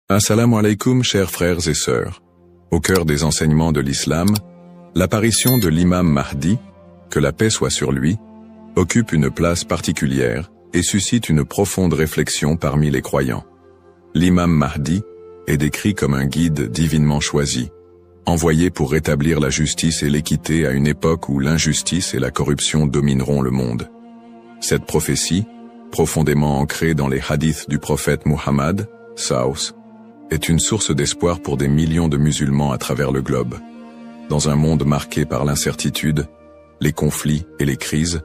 Assalamu alaikum, chers frères et sœurs. Au cœur des enseignements de l'islam, l'apparition de l'imam Mahdi, que la paix soit sur lui, occupe une place particulière et suscite une profonde réflexion parmi les croyants. L'imam Mahdi est décrit comme un guide divinement choisi, envoyé pour rétablir la justice et l'équité à une époque où l'injustice et la corruption domineront le monde. Cette prophétie, profondément ancrée dans les hadiths du prophète Muhammad, Saus, est une source d'espoir pour des millions de musulmans à travers le globe. Dans un monde marqué par l'incertitude, les conflits et les crises,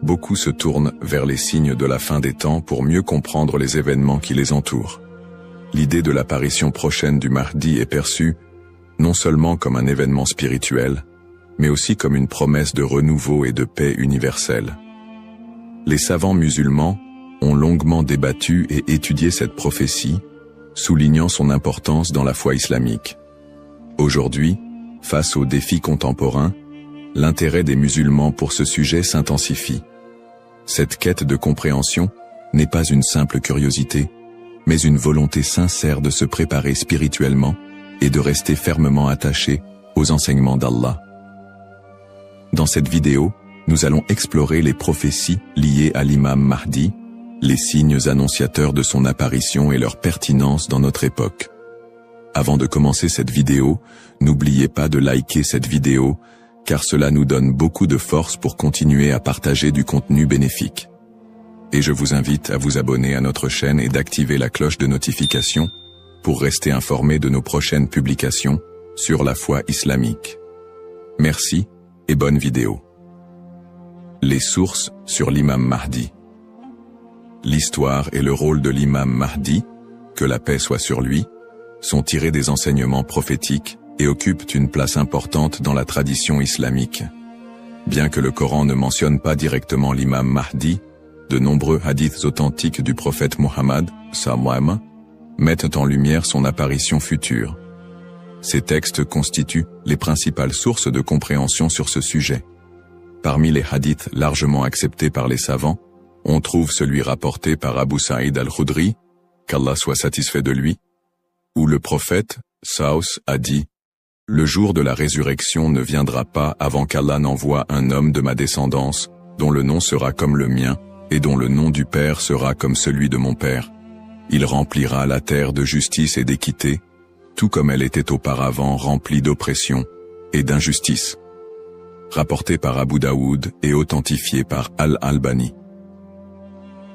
beaucoup se tournent vers les signes de la fin des temps pour mieux comprendre les événements qui les entourent. L'idée de l'apparition prochaine du Mahdi est perçue non seulement comme un événement spirituel, mais aussi comme une promesse de renouveau et de paix universelle. Les savants musulmans ont longuement débattu et étudié cette prophétie, soulignant son importance dans la foi islamique. Aujourd'hui, face aux défis contemporains, l'intérêt des musulmans pour ce sujet s'intensifie. Cette quête de compréhension n'est pas une simple curiosité, mais une volonté sincère de se préparer spirituellement et de rester fermement attaché aux enseignements d'Allah. Dans cette vidéo, nous allons explorer les prophéties liées à l'imam Mahdi, les signes annonciateurs de son apparition et leur pertinence dans notre époque. Avant de commencer cette vidéo, n'oubliez pas de liker cette vidéo, car cela nous donne beaucoup de force pour continuer à partager du contenu bénéfique. Et je vous invite à vous abonner à notre chaîne et d'activer la cloche de notification pour rester informé de nos prochaines publications sur la foi islamique. Merci et bonne vidéo. Les sources sur l'imam Mahdi. L'histoire et le rôle de l'imam Mahdi, que la paix soit sur lui, sont tirés des enseignements prophétiques et occupent une place importante dans la tradition islamique. Bien que le Coran ne mentionne pas directement l'imam Mahdi, de nombreux hadiths authentiques du prophète Muhammad, sallam, mettent en lumière son apparition future. Ces textes constituent les principales sources de compréhension sur ce sujet. Parmi les hadiths largement acceptés par les savants, on trouve celui rapporté par Abu Saïd al-Khudri, qu'Allah soit satisfait de lui, où le prophète, Saus, a dit « Le jour de la résurrection ne viendra pas avant qu'Allah n'envoie un homme de ma descendance, dont le nom sera comme le mien, et dont le nom du Père sera comme celui de mon Père. Il remplira la terre de justice et d'équité, tout comme elle était auparavant remplie d'oppression et d'injustice. » Rapporté par Abu Daoud et authentifié par Al-Albani.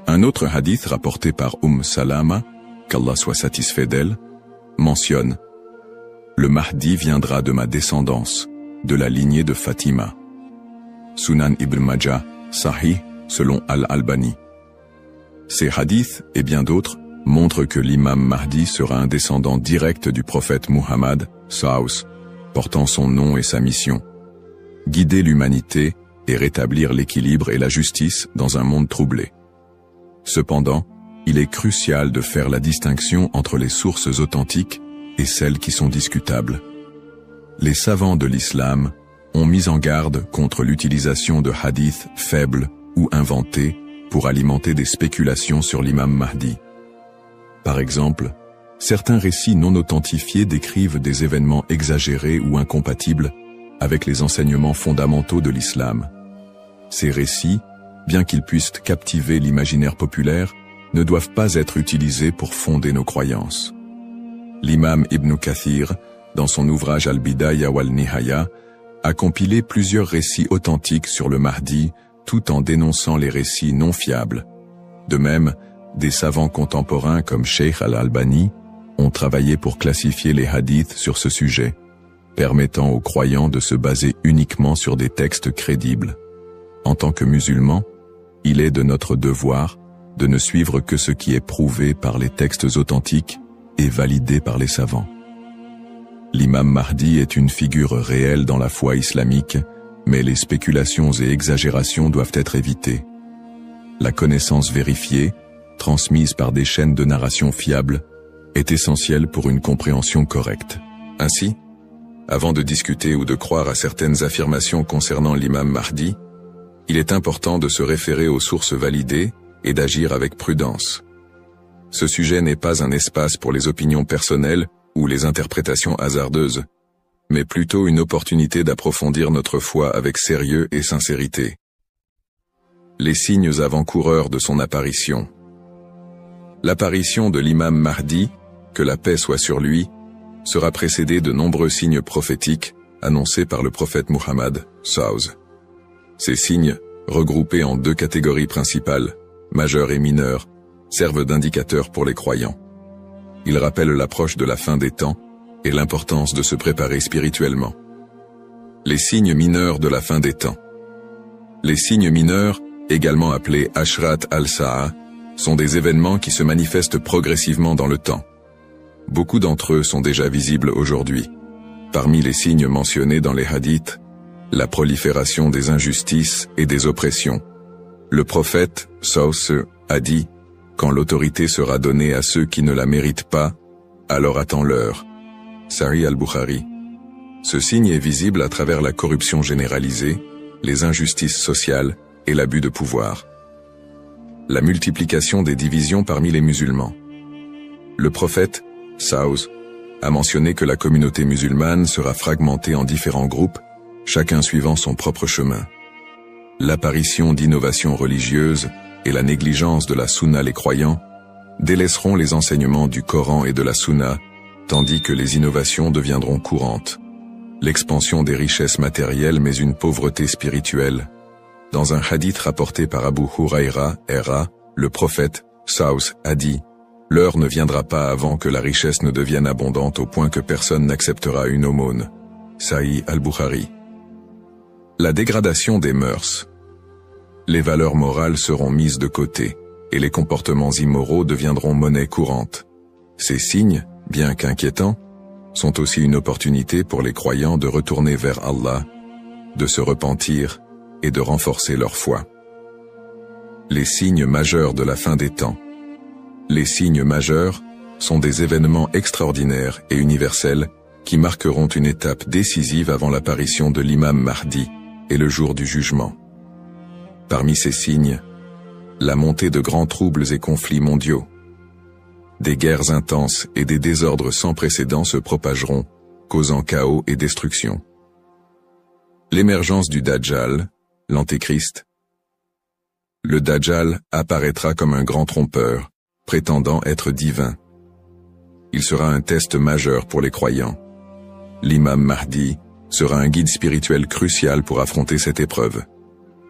Un autre hadith rapporté par Salama, qu'Allah soit satisfait d'elle, mentionne « Le Mahdi viendra de ma descendance, de la lignée de Fatima. » Sunan Ibn Majah, Sahih, selon Al-Albani. Ces hadiths et bien d'autres montrent que l'imam Mahdi sera un descendant direct du prophète Muhammad, Saus, portant son nom et sa mission. Guider l'humanité et rétablir l'équilibre et la justice dans un monde troublé. Cependant, il est crucial de faire la distinction entre les sources authentiques et celles qui sont discutables. Les savants de l'islam ont mis en garde contre l'utilisation de hadiths faibles ou inventés pour alimenter des spéculations sur l'imam Mahdi. Par exemple, certains récits non authentifiés décrivent des événements exagérés ou incompatibles avec les enseignements fondamentaux de l'islam. Ces récits, bien qu'ils puissent captiver l'imaginaire populaire, ne doivent pas être utilisés pour fonder nos croyances. L'imam Ibn Kathir, dans son ouvrage Al-Bidaya wal-Nihaya, a compilé plusieurs récits authentiques sur le Mahdi, tout en dénonçant les récits non fiables. De même, des savants contemporains comme Sheikh Al-Albani ont travaillé pour classifier les hadiths sur ce sujet, permettant aux croyants de se baser uniquement sur des textes crédibles. En tant que musulmans, il est de notre devoir de ne suivre que ce qui est prouvé par les textes authentiques et validé par les savants. L'imam Mahdi est une figure réelle dans la foi islamique, mais les spéculations et exagérations doivent être évitées. La connaissance vérifiée, transmise par des chaînes de narration fiables, est essentielle pour une compréhension correcte. Ainsi, avant de discuter ou de croire à certaines affirmations concernant l'imam Mahdi, il est important de se référer aux sources validées et d'agir avec prudence. ce sujet n'est pas un espace pour les opinions personnelles ou les interprétations hasardeuses, mais plutôt une opportunité d'approfondir notre foi avec sérieux et sincérité. Les signes avant-coureurs de son apparition. L'apparition de l'imam Mahdi, que la paix soit sur lui, sera précédée de nombreux signes prophétiques annoncés par le prophète Muhammad, SAW. Ces signes, regroupés en deux catégories principales, majeurs et mineurs, servent d'indicateurs pour les croyants. Ils rappellent l'approche de la fin des temps et l'importance de se préparer spirituellement. Les signes mineurs de la fin des temps. Les signes mineurs, également appelés Ashrat al-Sa'a, sont des événements qui se manifestent progressivement dans le temps. Beaucoup d'entre eux sont déjà visibles aujourd'hui. Parmi les signes mentionnés dans les hadiths, la prolifération des injustices et des oppressions. Le prophète, SAW, a dit « Quand l'autorité sera donnée à ceux qui ne la méritent pas, alors attends-leur » Sahih al-Bukhari. Ce signe est visible à travers la corruption généralisée, les injustices sociales et l'abus de pouvoir. La multiplication des divisions parmi les musulmans. Le prophète, SAW, a mentionné que la communauté musulmane sera fragmentée en différents groupes, chacun suivant son propre chemin. L'apparition d'innovations religieuses et la négligence de la sunna les croyants délaisseront les enseignements du Coran et de la sunna, tandis que les innovations deviendront courantes. L'expansion des richesses matérielles mais une pauvreté spirituelle. Dans un hadith rapporté par Abu Huraira, R.A., le prophète, SAW, a dit « L'heure ne viendra pas avant que la richesse ne devienne abondante au point que personne n'acceptera une aumône. » Sahih al-Bukhari. La dégradation des mœurs. Les valeurs morales seront mises de côté, et les comportements immoraux deviendront monnaie courante. Ces signes, bien qu'inquiétants, sont aussi une opportunité pour les croyants de retourner vers Allah, de se repentir et de renforcer leur foi. Les signes majeurs de la fin des temps. Les signes majeurs sont des événements extraordinaires et universels qui marqueront une étape décisive avant l'apparition de l'imam Mahdi et le jour du jugement. Parmi ces signes, la montée de grands troubles et conflits mondiaux. Des guerres intenses et des désordres sans précédent se propageront, causant chaos et destruction. L'émergence du Dajjal, l'Antéchrist. Le Dajjal apparaîtra comme un grand trompeur, prétendant être divin. Il sera un test majeur pour les croyants. L'imam Mahdi sera un guide spirituel crucial pour affronter cette épreuve.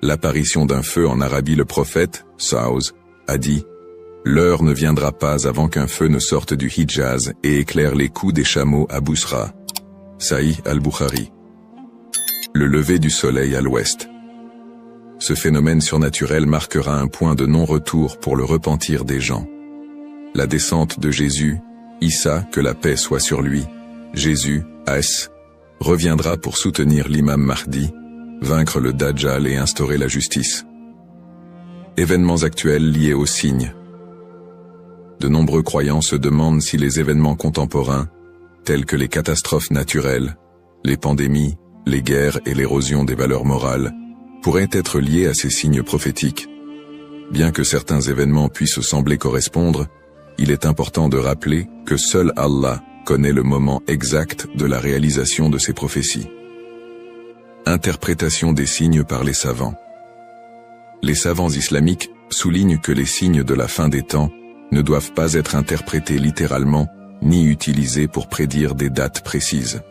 L'apparition d'un feu en Arabie, le prophète, SAW, a dit « L'heure ne viendra pas avant qu'un feu ne sorte du Hijaz et éclaire les coups des chameaux à Bousra. » Sahih al-Bukhari. Le lever du soleil à l'ouest. Ce phénomène surnaturel marquera un point de non-retour pour le repentir des gens. La descente de Jésus, Issa, que la paix soit sur lui, Jésus, As, reviendra pour soutenir l'imam Mahdi, vaincre le Dajjal et instaurer la justice. Événements actuels liés aux signes. De nombreux croyants se demandent si les événements contemporains, tels que les catastrophes naturelles, les pandémies, les guerres et l'érosion des valeurs morales, pourraient être liés à ces signes prophétiques. Bien que certains événements puissent sembler correspondre, il est important de rappeler que seul Allah connaît le moment exact de la réalisation de ces prophéties. Interprétation des signes par les savants. Les savants islamiques soulignent que les signes de la fin des temps ne doivent pas être interprétés littéralement ni utilisés pour prédire des dates précises.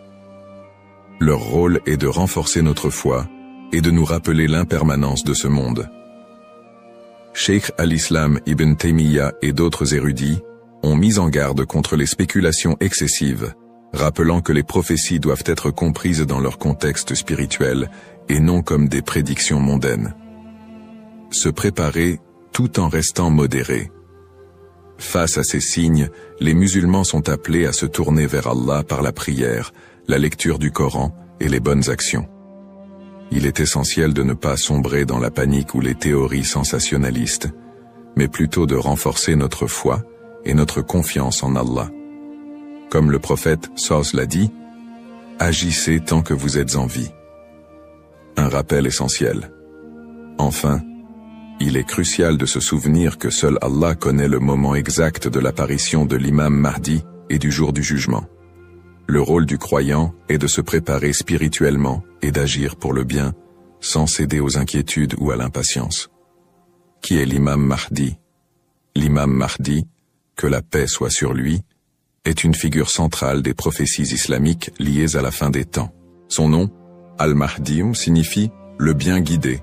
Leur rôle est de renforcer notre foi et de nous rappeler l'impermanence de ce monde. Cheikh al-Islam Ibn Taymiyyah et d'autres érudits ont mis en garde contre les spéculations excessives, rappelant que les prophéties doivent être comprises dans leur contexte spirituel et non comme des prédictions mondaines. Se préparer tout en restant modéré. Face à ces signes, les musulmans sont appelés à se tourner vers Allah par la prière, la lecture du Coran et les bonnes actions. Il est essentiel de ne pas sombrer dans la panique ou les théories sensationnalistes, mais plutôt de renforcer notre foi et notre confiance en Allah. Comme le prophète SAW l'a dit, « Agissez tant que vous êtes en vie ». Un rappel essentiel. Enfin, Il est crucial de se souvenir que seul Allah connaît le moment exact de l'apparition de l'imam Mahdi et du jour du jugement. Le rôle du croyant est de se préparer spirituellement et d'agir pour le bien, sans céder aux inquiétudes ou à l'impatience. Qui est l'imam Mahdi? L'imam Mahdi, que la paix soit sur lui, est une figure centrale des prophéties islamiques liées à la fin des temps. Son nom, Al-Mahdi, signifie « le bien guidé »,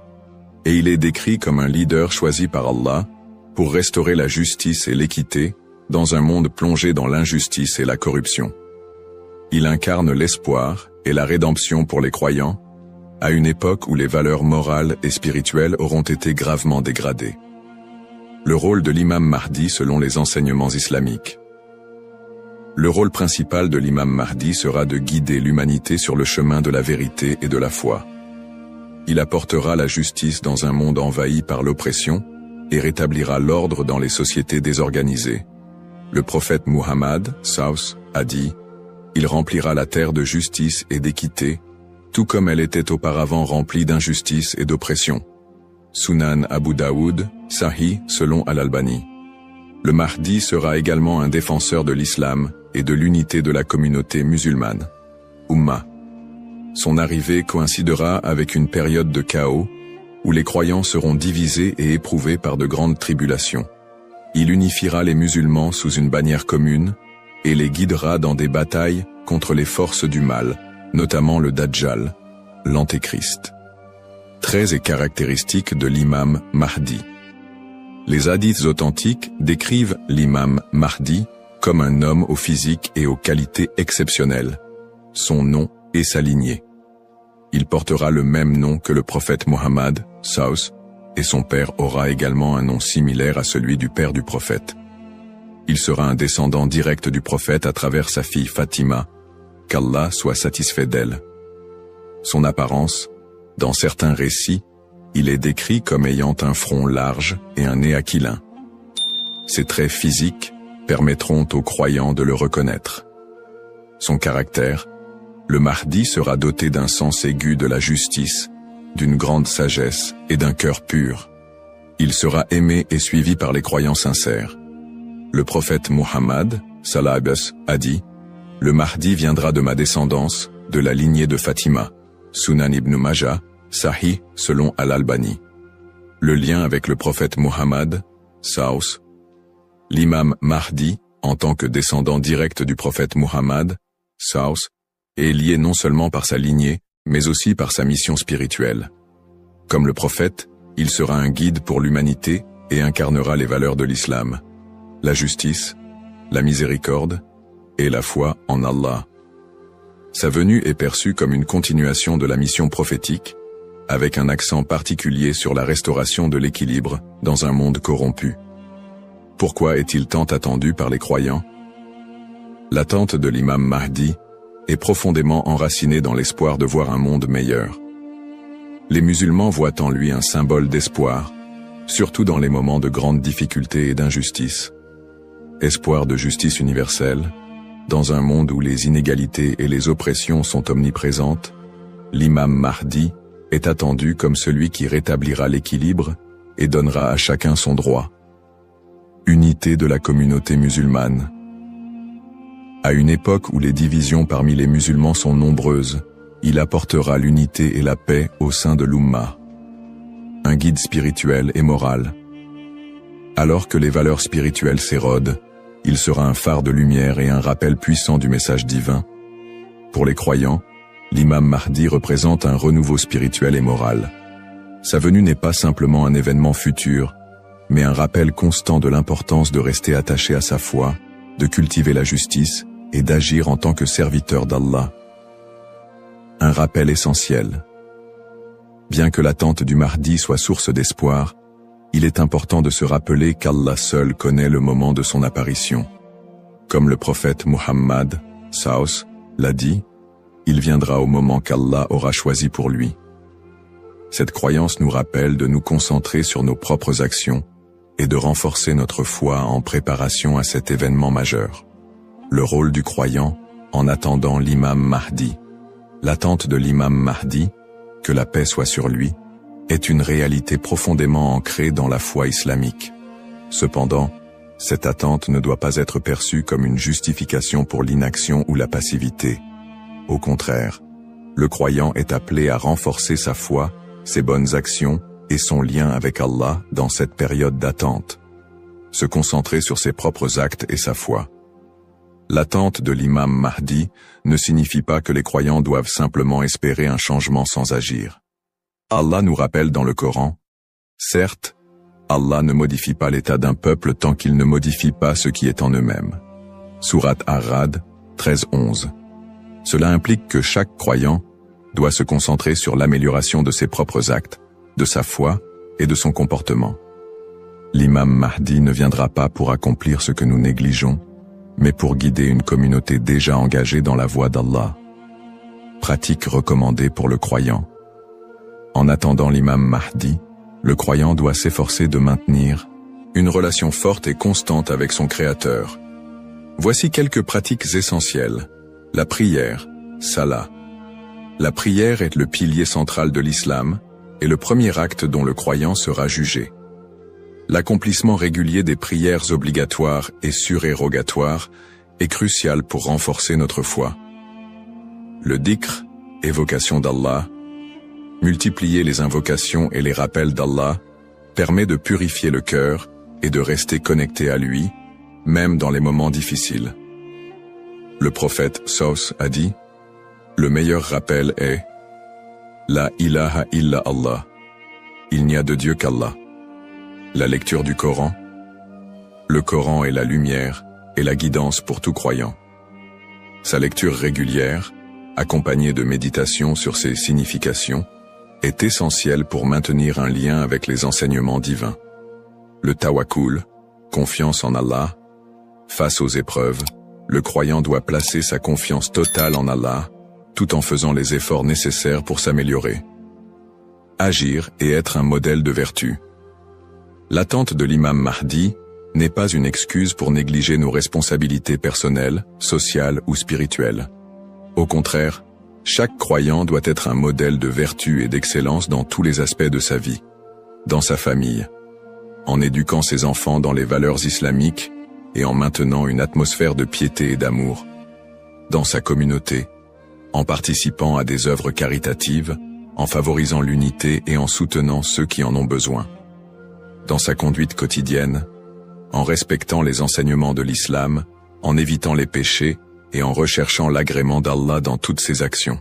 et il est décrit comme un leader choisi par Allah pour restaurer la justice et l'équité dans un monde plongé dans l'injustice et la corruption. Il incarne l'espoir et la rédemption pour les croyants, à une époque où les valeurs morales et spirituelles auront été gravement dégradées. Le rôle de l'imam Mahdi selon les enseignements islamiques. Le rôle principal de l'imam Mahdi sera de guider l'humanité sur le chemin de la vérité et de la foi. Il apportera la justice dans un monde envahi par l'oppression et rétablira l'ordre dans les sociétés désorganisées. Le prophète Muhammad, Saus, a dit « Il remplira la terre de justice et d'équité, tout comme elle était auparavant remplie d'injustice et d'oppression. » Sunan Abu Daoud, Sahih selon Al-Albani. Le Mahdi sera également un défenseur de l'islam et de l'unité de la communauté musulmane. Ummah. Son arrivée coïncidera avec une période de chaos où les croyants seront divisés et éprouvés par de grandes tribulations. Il unifiera les musulmans sous une bannière commune et les guidera dans des batailles contre les forces du mal, notamment le Dajjal, l'Antéchrist. Traits et caractéristiques de l'imam Mahdi. Les hadiths authentiques décrivent l'imam Mahdi comme un homme au physique et aux qualités exceptionnelles. Son nom et sa lignée. Il portera le même nom que le prophète Mohammed, Saus, et son père aura également un nom similaire à celui du père du prophète. Il sera un descendant direct du prophète à travers sa fille Fatima, qu'Allah soit satisfait d'elle. Son apparence, dans certains récits, il est décrit comme ayant un front large et un nez aquilin. Ses traits physiques permettront aux croyants de le reconnaître. Son caractère, le Mahdi sera doté d'un sens aigu de la justice, d'une grande sagesse et d'un cœur pur. Il sera aimé et suivi par les croyants sincères. Le prophète Muhammad, Salabas, a dit « Le Mahdi viendra de ma descendance, de la lignée de Fatima. » Sunan ibn Majah, Sahih selon Al-Albani. Le lien avec le prophète Muhammad, Saus. L'imam Mahdi, en tant que descendant direct du prophète Muhammad, Saus, est lié non seulement par sa lignée, mais aussi par sa mission spirituelle. Comme le prophète, il sera un guide pour l'humanité et incarnera les valeurs de l'islam, la justice, la miséricorde et la foi en Allah. Sa venue est perçue comme une continuation de la mission prophétique, avec un accent particulier sur la restauration de l'équilibre dans un monde corrompu. Pourquoi est-il tant attendu par les croyants? L'attente de l'imam Mahdi est profondément enracinée dans l'espoir de voir un monde meilleur. Les musulmans voient en lui un symbole d'espoir, surtout dans les moments de grandes difficultés et d'injustice. Espoir de justice universelle, dans un monde où les inégalités et les oppressions sont omniprésentes, l'imam Mahdi est attendu comme celui qui rétablira l'équilibre et donnera à chacun son droit. Unité de la communauté musulmane. À une époque où les divisions parmi les musulmans sont nombreuses, il apportera l'unité et la paix au sein de l'Ummah. Un guide spirituel et moral. Alors que les valeurs spirituelles s'érodent, il sera un phare de lumière et un rappel puissant du message divin. Pour les croyants, l'imam Mahdi représente un renouveau spirituel et moral. Sa venue n'est pas simplement un événement futur, mais un rappel constant de l'importance de rester attaché à sa foi, de cultiver la justice et d'agir en tant que serviteur d'Allah. Un rappel essentiel. Bien que l'attente du Mahdi soit source d'espoir, il est important de se rappeler qu'Allah seul connaît le moment de son apparition. Comme le prophète Muhammad, Saus, l'a dit, il viendra au moment qu'Allah aura choisi pour lui. Cette croyance nous rappelle de nous concentrer sur nos propres actions et de renforcer notre foi en préparation à cet événement majeur. Le rôle du croyant en attendant l'imam Mahdi. L'attente de l'imam Mahdi, que la paix soit sur lui, est une réalité profondément ancrée dans la foi islamique. Cependant, cette attente ne doit pas être perçue comme une justification pour l'inaction ou la passivité. Au contraire, le croyant est appelé à renforcer sa foi, ses bonnes actions et son lien avec Allah dans cette période d'attente. Se concentrer sur ses propres actes et sa foi. L'attente de l'imam Mahdi ne signifie pas que les croyants doivent simplement espérer un changement sans agir. Allah nous rappelle dans le Coran, « Certes, Allah ne modifie pas l'état d'un peuple tant qu'il ne modifie pas ce qui est en eux-mêmes. » Sourate Ar-Ra'd 13-11. Cela implique que chaque croyant doit se concentrer sur l'amélioration de ses propres actes, de sa foi et de son comportement. L'imam Mahdi ne viendra pas pour accomplir ce que nous négligeons, mais pour guider une communauté déjà engagée dans la voie d'Allah. Pratique recommandée pour le croyant. En attendant l'imam Mahdi, le croyant doit s'efforcer de maintenir une relation forte et constante avec son Créateur. Voici quelques pratiques essentielles. La prière, salah. La prière est le pilier central de l'islam et le premier acte dont le croyant sera jugé. L'accomplissement régulier des prières obligatoires et surérogatoires est crucial pour renforcer notre foi. Le dhikr, évocation d'Allah, multiplier les invocations et les rappels d'Allah, permet de purifier le cœur et de rester connecté à lui, même dans les moments difficiles. Le prophète Saus a dit, « Le meilleur rappel est « La ilaha illa Allah » Il n'y a de Dieu qu'Allah. La lecture du Coran. Le Coran est la lumière et la guidance pour tout croyant. Sa lecture régulière, accompagnée de méditation sur ses significations, est essentielle pour maintenir un lien avec les enseignements divins. Le tawakkul, confiance en Allah. Face aux épreuves, le croyant doit placer sa confiance totale en Allah, tout en faisant les efforts nécessaires pour s'améliorer. Agir et être un modèle de vertu. L'attente de l'imam Mahdi n'est pas une excuse pour négliger nos responsabilités personnelles, sociales ou spirituelles. Au contraire, chaque croyant doit être un modèle de vertu et d'excellence dans tous les aspects de sa vie, dans sa famille, en éduquant ses enfants dans les valeurs islamiques et en maintenant une atmosphère de piété et d'amour, dans sa communauté, en participant à des œuvres caritatives, en favorisant l'unité et en soutenant ceux qui en ont besoin, dans sa conduite quotidienne, en respectant les enseignements de l'islam, en évitant les péchés et en recherchant l'agrément d'Allah dans toutes ses actions.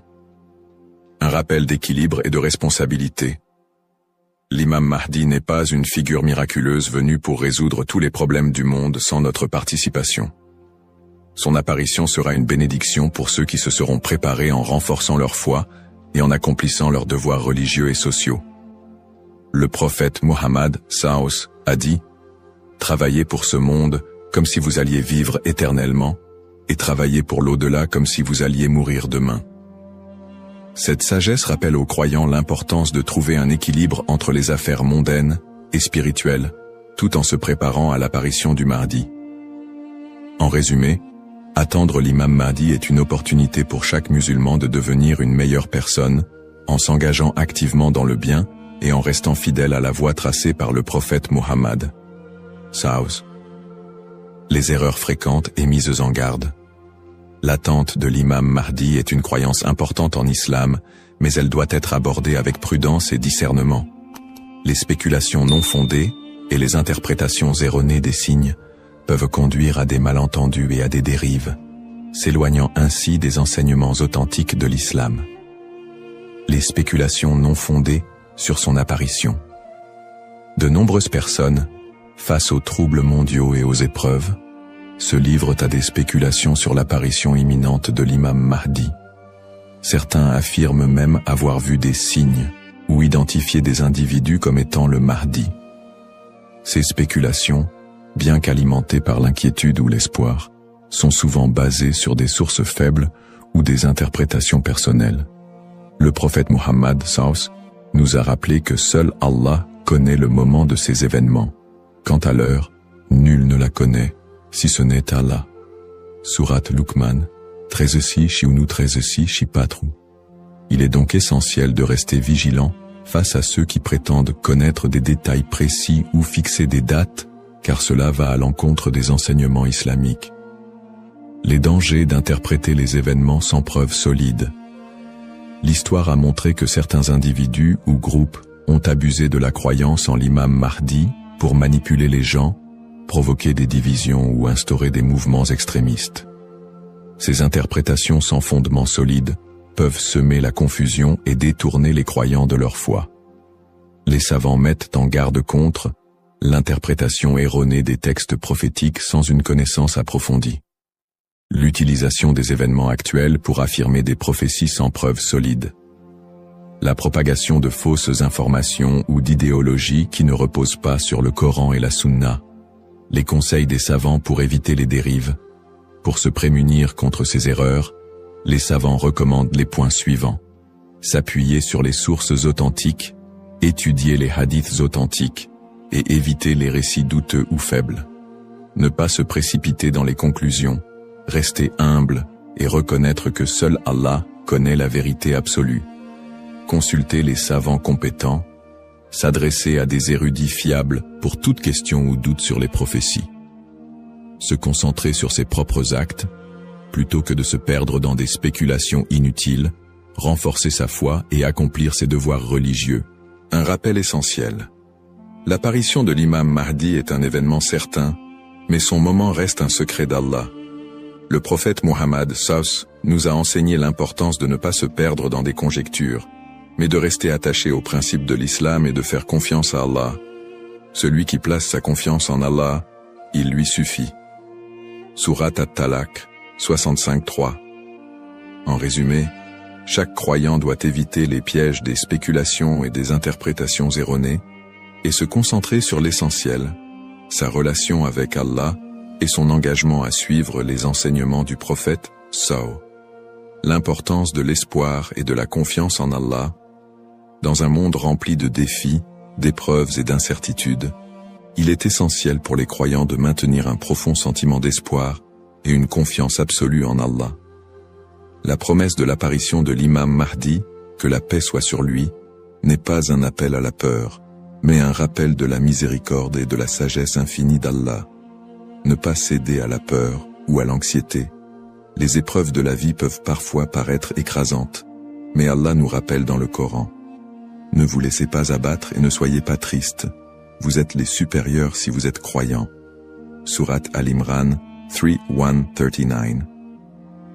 Un rappel d'équilibre et de responsabilité. L'imam Mahdi n'est pas une figure miraculeuse venue pour résoudre tous les problèmes du monde sans notre participation. Son apparition sera une bénédiction pour ceux qui se seront préparés en renforçant leur foi et en accomplissant leurs devoirs religieux et sociaux. Le prophète Muhammad Saus a dit « Travaillez pour ce monde comme si vous alliez vivre éternellement, et travaillez pour l'au-delà comme si vous alliez mourir demain. » Cette sagesse rappelle aux croyants l'importance de trouver un équilibre entre les affaires mondaines et spirituelles, tout en se préparant à l'apparition du Mahdi. En résumé, attendre l'imam Mahdi est une opportunité pour chaque musulman de devenir une meilleure personne, en s'engageant activement dans le bien et en restant fidèle à la voie tracée par le prophète Muhammad. Saus. Les erreurs fréquentes et mises en garde. L'attente de l'imam Mahdi est une croyance importante en islam, mais elle doit être abordée avec prudence et discernement. Les spéculations non fondées et les interprétations erronées des signes peuvent conduire à des malentendus et à des dérives, s'éloignant ainsi des enseignements authentiques de l'islam. Les spéculations non fondées sur son apparition. De nombreuses personnes, face aux troubles mondiaux et aux épreuves, se livrent à des spéculations sur l'apparition imminente de l'imam Mahdi. Certains affirment même avoir vu des signes ou identifié des individus comme étant le Mahdi. Ces spéculations, bien qu'alimentées par l'inquiétude ou l'espoir, sont souvent basées sur des sources faibles ou des interprétations personnelles. Le prophète Muhammad Saus nous a rappelé que seul Allah connaît le moment de ces événements. Quant à l'heure, nul ne la connaît, si ce n'est Allah. Sourate Luqman, 13-6 Shiunu 13-6 Shipatru. Il est donc essentiel de rester vigilant face à ceux qui prétendent connaître des détails précis ou fixer des dates, car cela va à l'encontre des enseignements islamiques. Les dangers d'interpréter les événements sans preuve solide. L'histoire a montré que certains individus ou groupes ont abusé de la croyance en l'imam Mahdi pour manipuler les gens, provoquer des divisions ou instaurer des mouvements extrémistes. Ces interprétations sans fondement solide peuvent semer la confusion et détourner les croyants de leur foi. Les savants mettent en garde contre l'interprétation erronée des textes prophétiques sans une connaissance approfondie. L'utilisation des événements actuels pour affirmer des prophéties sans preuve solide. La propagation de fausses informations ou d'idéologies qui ne reposent pas sur le Coran et la Sunna. Les conseils des savants pour éviter les dérives. Pour se prémunir contre ces erreurs, les savants recommandent les points suivants. S'appuyer sur les sources authentiques, étudier les hadiths authentiques et éviter les récits douteux ou faibles. Ne pas se précipiter dans les conclusions, rester humble et reconnaître que seul Allah connaît la vérité absolue. Consulter les savants compétents, s'adresser à des érudits fiables pour toute question ou doute sur les prophéties. Se concentrer sur ses propres actes, plutôt que de se perdre dans des spéculations inutiles, renforcer sa foi et accomplir ses devoirs religieux. Un rappel essentiel. L'apparition de l'imam Mahdi est un événement certain, mais son moment reste un secret d'Allah. Le prophète Muhammad SAW nous a enseigné l'importance de ne pas se perdre dans des conjectures, mais de rester attaché aux principes de l'islam et de faire confiance à Allah. Celui qui place sa confiance en Allah, il lui suffit. Sourate At-Talaq, 65-3. En résumé, chaque croyant doit éviter les pièges des spéculations et des interprétations erronées et se concentrer sur l'essentiel, sa relation avec Allah et son engagement à suivre les enseignements du prophète SAW. L'importance de l'espoir et de la confiance en Allah. Dans un monde rempli de défis, d'épreuves et d'incertitudes, il est essentiel pour les croyants de maintenir un profond sentiment d'espoir et une confiance absolue en Allah. La promesse de l'apparition de l'imam Mahdi, que la paix soit sur lui, n'est pas un appel à la peur, mais un rappel de la miséricorde et de la sagesse infinie d'Allah. Ne pas céder à la peur ou à l'anxiété. Les épreuves de la vie peuvent parfois paraître écrasantes, mais Allah nous rappelle dans le Coran. Ne vous laissez pas abattre et ne soyez pas tristes. Vous êtes les supérieurs si vous êtes croyants. Sourate Al-Imran 3:1-39.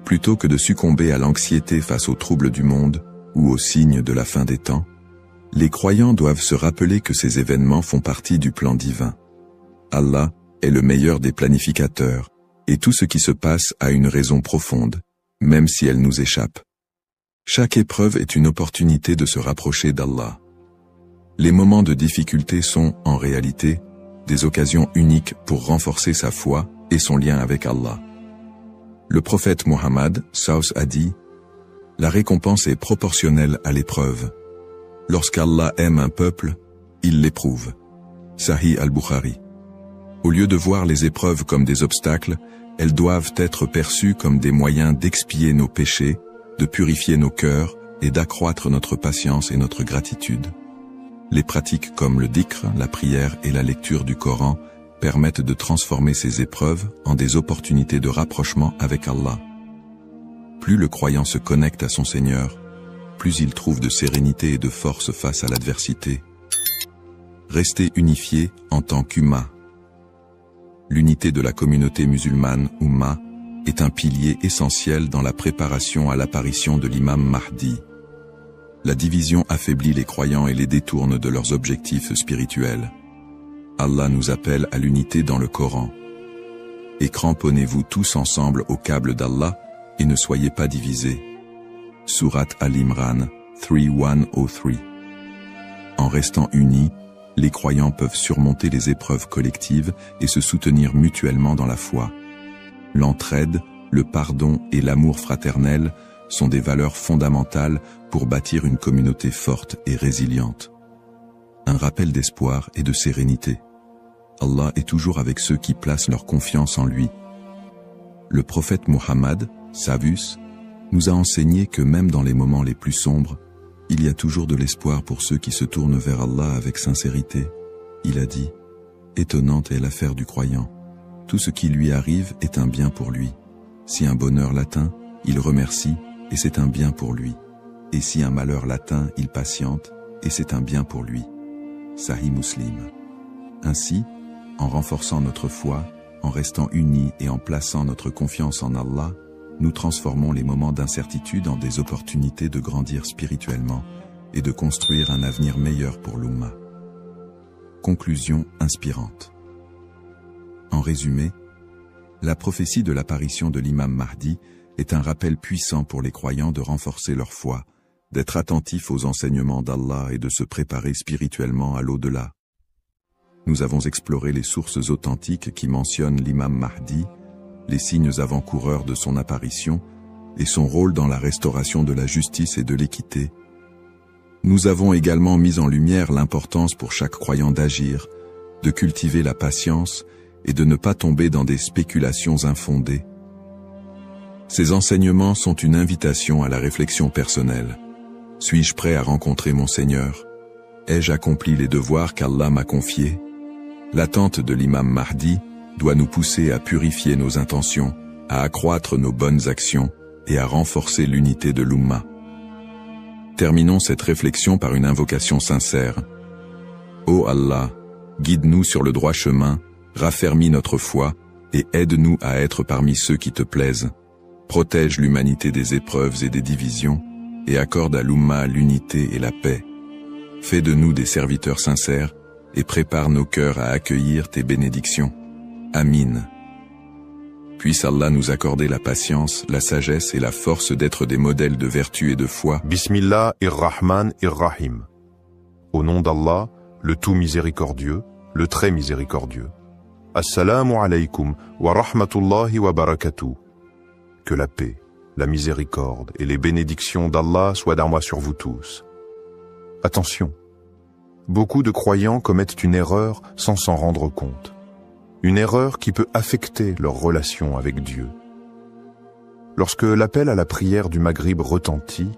Plutôt que de succomber à l'anxiété face aux troubles du monde ou aux signes de la fin des temps, les croyants doivent se rappeler que ces événements font partie du plan divin. Allah est le meilleur des planificateurs, et tout ce qui se passe a une raison profonde, même si elle nous échappe. Chaque épreuve est une opportunité de se rapprocher d'Allah. Les moments de difficulté sont, en réalité, des occasions uniques pour renforcer sa foi et son lien avec Allah. Le prophète Muhammad SAW a dit « La récompense est proportionnelle à l'épreuve. Lorsqu'Allah aime un peuple, il l'éprouve. » Sahih al-Bukhari. Au lieu de voir les épreuves comme des obstacles, elles doivent être perçues comme des moyens d'expier nos péchés, de purifier nos cœurs et d'accroître notre patience et notre gratitude. Les pratiques comme le dhikr, la prière et la lecture du Coran permettent de transformer ces épreuves en des opportunités de rapprochement avec Allah. Plus le croyant se connecte à son Seigneur, plus il trouve de sérénité et de force face à l'adversité. Rester unifié en tant qu'Ummah. L'unité de la communauté musulmane, Ummah, est un pilier essentiel dans la préparation à l'apparition de l'imam Mahdi. La division affaiblit les croyants et les détourne de leurs objectifs spirituels. Allah nous appelle à l'unité dans le Coran. Et cramponnez-vous tous ensemble au câble d'Allah et ne soyez pas divisés. Sourate Al-Imran 3:1-3. En restant unis, les croyants peuvent surmonter les épreuves collectives et se soutenir mutuellement dans la foi. L'entraide, le pardon et l'amour fraternel sont des valeurs fondamentales pour bâtir une communauté forte et résiliente. Un rappel d'espoir et de sérénité. Allah est toujours avec ceux qui placent leur confiance en lui. Le prophète Muhammad, Savus, nous a enseigné que même dans les moments les plus sombres, Il y a toujours de l'espoir pour ceux qui se tournent vers Allah avec sincérité. Il a dit, étonnante est l'affaire du croyant. Tout ce qui lui arrive est un bien pour lui. Si un bonheur l'atteint, il remercie, et c'est un bien pour lui. Et si un malheur l'atteint, il patiente, et c'est un bien pour lui. Sahih Muslim. Ainsi, en renforçant notre foi, en restant unis et en plaçant notre confiance en Allah, nous transformons les moments d'incertitude en des opportunités de grandir spirituellement et de construire un avenir meilleur pour l'Ummah. Conclusion inspirante. En résumé, la prophétie de l'apparition de l'imam Mahdi est un rappel puissant pour les croyants de renforcer leur foi, d'être attentifs aux enseignements d'Allah et de se préparer spirituellement à l'au-delà. Nous avons exploré les sources authentiques qui mentionnent l'imam Mahdi, les signes avant-coureurs de son apparition et son rôle dans la restauration de la justice et de l'équité. Nous avons également mis en lumière l'importance pour chaque croyant d'agir, de cultiver la patience et de ne pas tomber dans des spéculations infondées. Ces enseignements sont une invitation à la réflexion personnelle. Suis-je prêt à rencontrer mon Seigneur? Ai-je accompli les devoirs qu'Allah m'a confiés? L'attente de l'imam Mahdi doit nous pousser à purifier nos intentions, à accroître nos bonnes actions et à renforcer l'unité de l'Ummah. Terminons cette réflexion par une invocation sincère. Ô Allah, guide-nous sur le droit chemin, raffermis notre foi et aide-nous à être parmi ceux qui te plaisent. Protège l'humanité des épreuves et des divisions et accorde à l'Ummah l'unité et la paix. Fais de nous des serviteurs sincères et prépare nos cœurs à accueillir tes bénédictions. Amin. Puisse Allah nous accorder la patience, la sagesse et la force d'être des modèles de vertu et de foi. Bismillahir-Rahman-ir-Rahim. Au nom d'Allah, le tout miséricordieux, le très miséricordieux. Assalamu alaykum wa rahmatullahi wa barakatuh. Que la paix, la miséricorde et les bénédictions d'Allah soient d'armois sur vous tous. Attention, beaucoup de croyants commettent une erreur sans s'en rendre compte. Une erreur qui peut affecter leur relation avec Dieu. Lorsque l'appel à la prière du Maghrib retentit,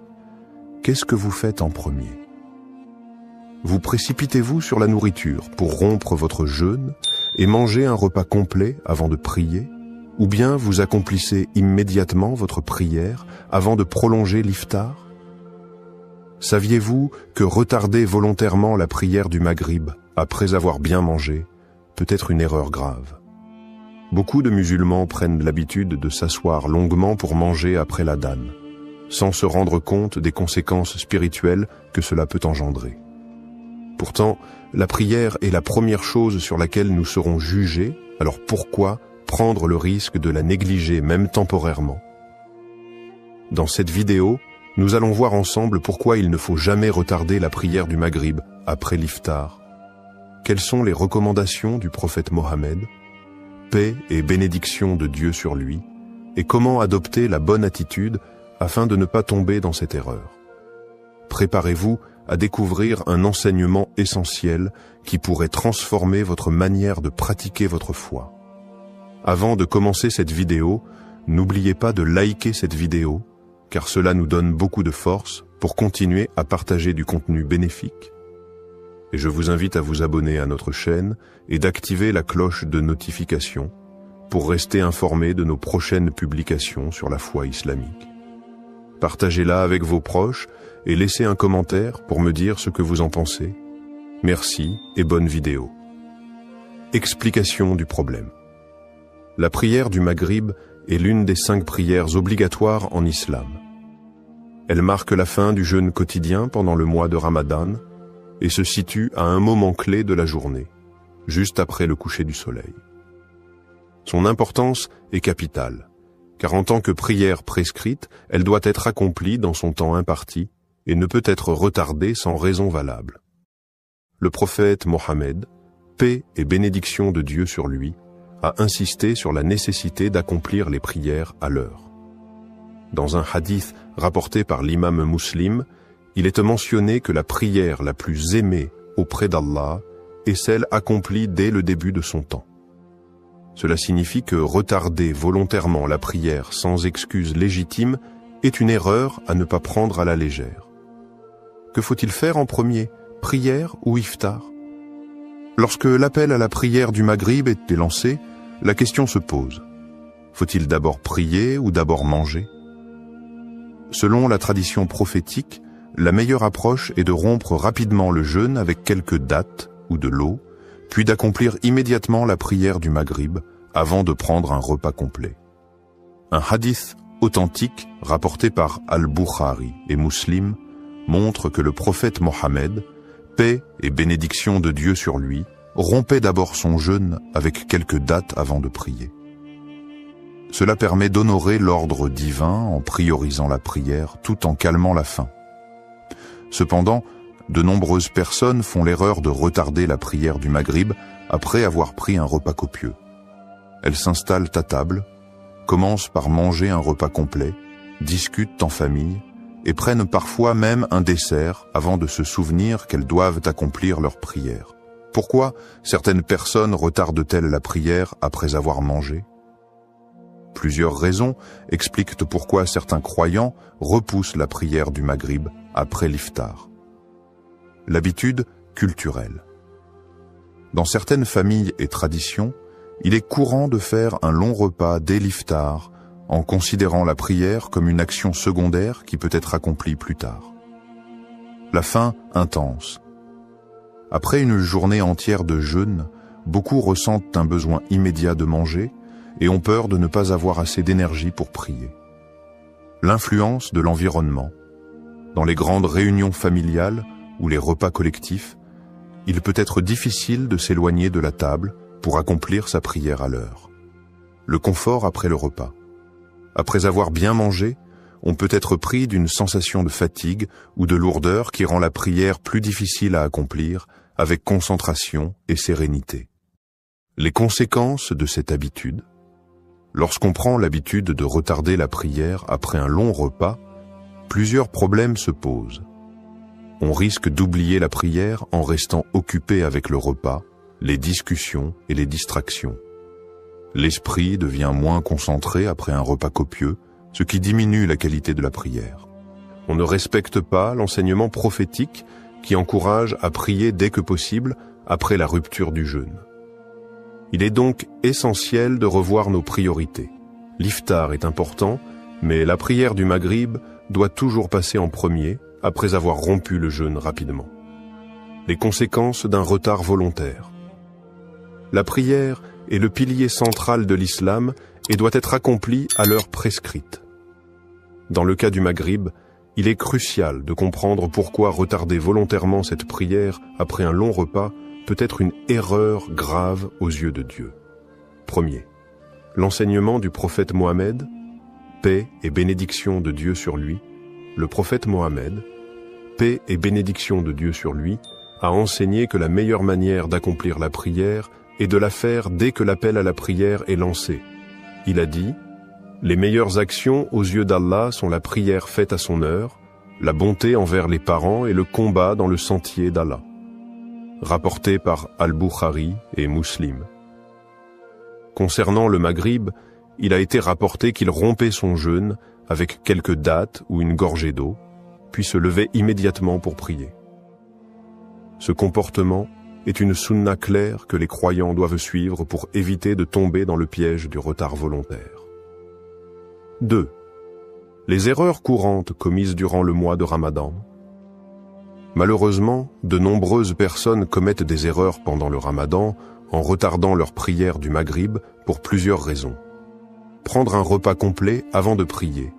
qu'est-ce que vous faites en premier? Vous précipitez-vous sur la nourriture pour rompre votre jeûne et manger un repas complet avant de prier? Ou bien vous accomplissez immédiatement votre prière avant de prolonger l'iftar? Saviez-vous que retarder volontairement la prière du Maghrib après avoir bien mangé peut être une erreur grave? Beaucoup de musulmans prennent l'habitude de s'asseoir longuement pour manger après l'adhan, sans se rendre compte des conséquences spirituelles que cela peut engendrer. Pourtant, la prière est la première chose sur laquelle nous serons jugés, alors pourquoi prendre le risque de la négliger même temporairement? Dans cette vidéo, nous allons voir ensemble pourquoi il ne faut jamais retarder la prière du Maghrib après l'iftar. Quelles sont les recommandations du prophète Mohammed, paix et bénédiction de Dieu sur lui, et comment adopter la bonne attitude afin de ne pas tomber dans cette erreur. Préparez-vous à découvrir un enseignement essentiel qui pourrait transformer votre manière de pratiquer votre foi. Avant de commencer cette vidéo, n'oubliez pas de liker cette vidéo, car cela nous donne beaucoup de force pour continuer à partager du contenu bénéfique. Et je vous invite à vous abonner à notre chaîne et d'activer la cloche de notification pour rester informé de nos prochaines publications sur la foi islamique. Partagez-la avec vos proches et laissez un commentaire pour me dire ce que vous en pensez. Merci et bonne vidéo. Explication du problème. La prière du Maghrib est l'une des 5 prières obligatoires en islam. Elle marque la fin du jeûne quotidien pendant le mois de Ramadan et se situe à un moment clé de la journée, juste après le coucher du soleil. Son importance est capitale, car en tant que prière prescrite, elle doit être accomplie dans son temps imparti et ne peut être retardée sans raison valable. Le prophète Mohammed, paix et bénédiction de Dieu sur lui, a insisté sur la nécessité d'accomplir les prières à l'heure. Dans un hadith rapporté par l'imam Muslim, il est mentionné que la prière la plus aimée auprès d'Allah est celle accomplie dès le début de son temps. Cela signifie que retarder volontairement la prière sans excuse légitime est une erreur à ne pas prendre à la légère. Que faut-il faire en premier, prière ou iftar? Lorsque l'appel à la prière du Maghrib est lancé, la question se pose. Faut-il d'abord prier ou d'abord manger? Selon la tradition prophétique, la meilleure approche est de rompre rapidement le jeûne avec quelques dattes ou de l'eau, puis d'accomplir immédiatement la prière du Maghrib avant de prendre un repas complet. Un hadith authentique rapporté par Al-Bukhari et Muslim montre que le prophète Mohammed, paix et bénédiction de Dieu sur lui, rompait d'abord son jeûne avec quelques dattes avant de prier. Cela permet d'honorer l'ordre divin en priorisant la prière tout en calmant la faim. Cependant, de nombreuses personnes font l'erreur de retarder la prière du Maghrib après avoir pris un repas copieux. Elles s'installent à table, commencent par manger un repas complet, discutent en famille et prennent parfois même un dessert avant de se souvenir qu'elles doivent accomplir leur prière. Pourquoi certaines personnes retardent-elles la prière après avoir mangé? Plusieurs raisons expliquent pourquoi certains croyants repoussent la prière du Maghrib après l'iftar. L'habitude culturelle. Dans certaines familles et traditions, il est courant de faire un long repas dès l'iftar, en considérant la prière comme une action secondaire qui peut être accomplie plus tard. La faim intense. Après une journée entière de jeûne, beaucoup ressentent un besoin immédiat de manger et ont peur de ne pas avoir assez d'énergie pour prier. L'influence de l'environnement. Dans les grandes réunions familiales ou les repas collectifs, il peut être difficile de s'éloigner de la table pour accomplir sa prière à l'heure. Le confort après le repas. Après avoir bien mangé, on peut être pris d'une sensation de fatigue ou de lourdeur qui rend la prière plus difficile à accomplir avec concentration et sérénité. Les conséquences de cette habitude. Lorsqu'on prend l'habitude de retarder la prière après un long repas, plusieurs problèmes se posent. On risque d'oublier la prière en restant occupé avec le repas, les discussions et les distractions. L'esprit devient moins concentré après un repas copieux, ce qui diminue la qualité de la prière. On ne respecte pas l'enseignement prophétique qui encourage à prier dès que possible après la rupture du jeûne. Il est donc essentiel de revoir nos priorités. L'iftar est important, mais la prière du Maghrib doit toujours passer en premier après avoir rompu le jeûne rapidement. Les conséquences d'un retard volontaire. La prière est le pilier central de l'islam et doit être accomplie à l'heure prescrite. Dans le cas du Maghrib, il est crucial de comprendre pourquoi retarder volontairement cette prière après un long repas peut être une erreur grave aux yeux de Dieu. Premier, l'enseignement du prophète Mohammed, paix et bénédiction de Dieu sur lui. Le prophète Mohammed, paix et bénédiction de Dieu sur lui, a enseigné que la meilleure manière d'accomplir la prière est de la faire dès que l'appel à la prière est lancé. Il a dit « Les meilleures actions aux yeux d'Allah sont la prière faite à son heure, la bonté envers les parents et le combat dans le sentier d'Allah. » Rapporté par Al-Bukhari et Muslim. Concernant le Maghrib, il a été rapporté qu'il rompait son jeûne avec quelques dattes ou une gorgée d'eau, puis se levait immédiatement pour prier. Ce comportement est une sunna claire que les croyants doivent suivre pour éviter de tomber dans le piège du retard volontaire. 2. Les erreurs courantes commises durant le mois de Ramadan. Malheureusement, de nombreuses personnes commettent des erreurs pendant le Ramadan en retardant leur prière du Maghrib pour plusieurs raisons. Prendre un repas complet avant de prier.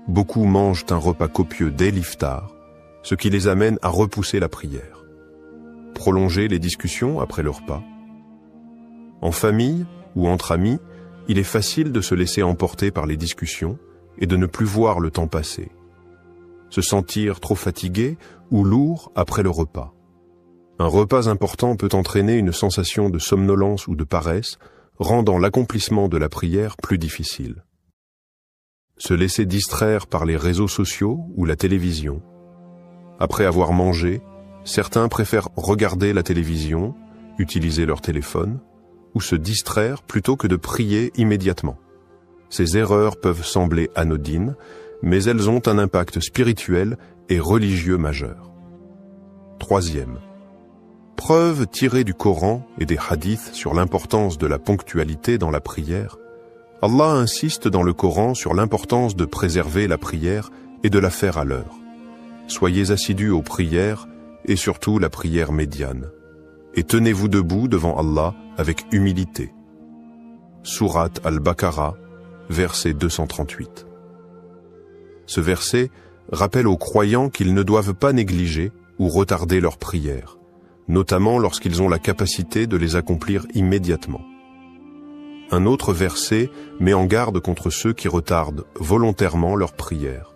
Beaucoup mangent un repas copieux dès l'iftar, ce qui les amène à repousser la prière. Prolonger les discussions après le repas. En famille ou entre amis, il est facile de se laisser emporter par les discussions et de ne plus voir le temps passer. Se sentir trop fatigué ou lourd après le repas. Un repas important peut entraîner une sensation de somnolence ou de paresse, rendant l'accomplissement de la prière plus difficile. Se laisser distraire par les réseaux sociaux ou la télévision. Après avoir mangé, certains préfèrent regarder la télévision, utiliser leur téléphone, ou se distraire plutôt que de prier immédiatement. Ces erreurs peuvent sembler anodines, mais elles ont un impact spirituel et religieux majeur. Troisième. Preuve tirée du Coran et des hadiths sur l'importance de la ponctualité dans la prière, Allah insiste dans le Coran sur l'importance de préserver la prière et de la faire à l'heure. Soyez assidus aux prières et surtout la prière médiane. Et tenez-vous debout devant Allah avec humilité. Sourate Al-Baqarah, verset 238. Ce verset rappelle aux croyants qu'ils ne doivent pas négliger ou retarder leurs prières, notamment lorsqu'ils ont la capacité de les accomplir immédiatement. Un autre verset met en garde contre ceux qui retardent volontairement leurs prières.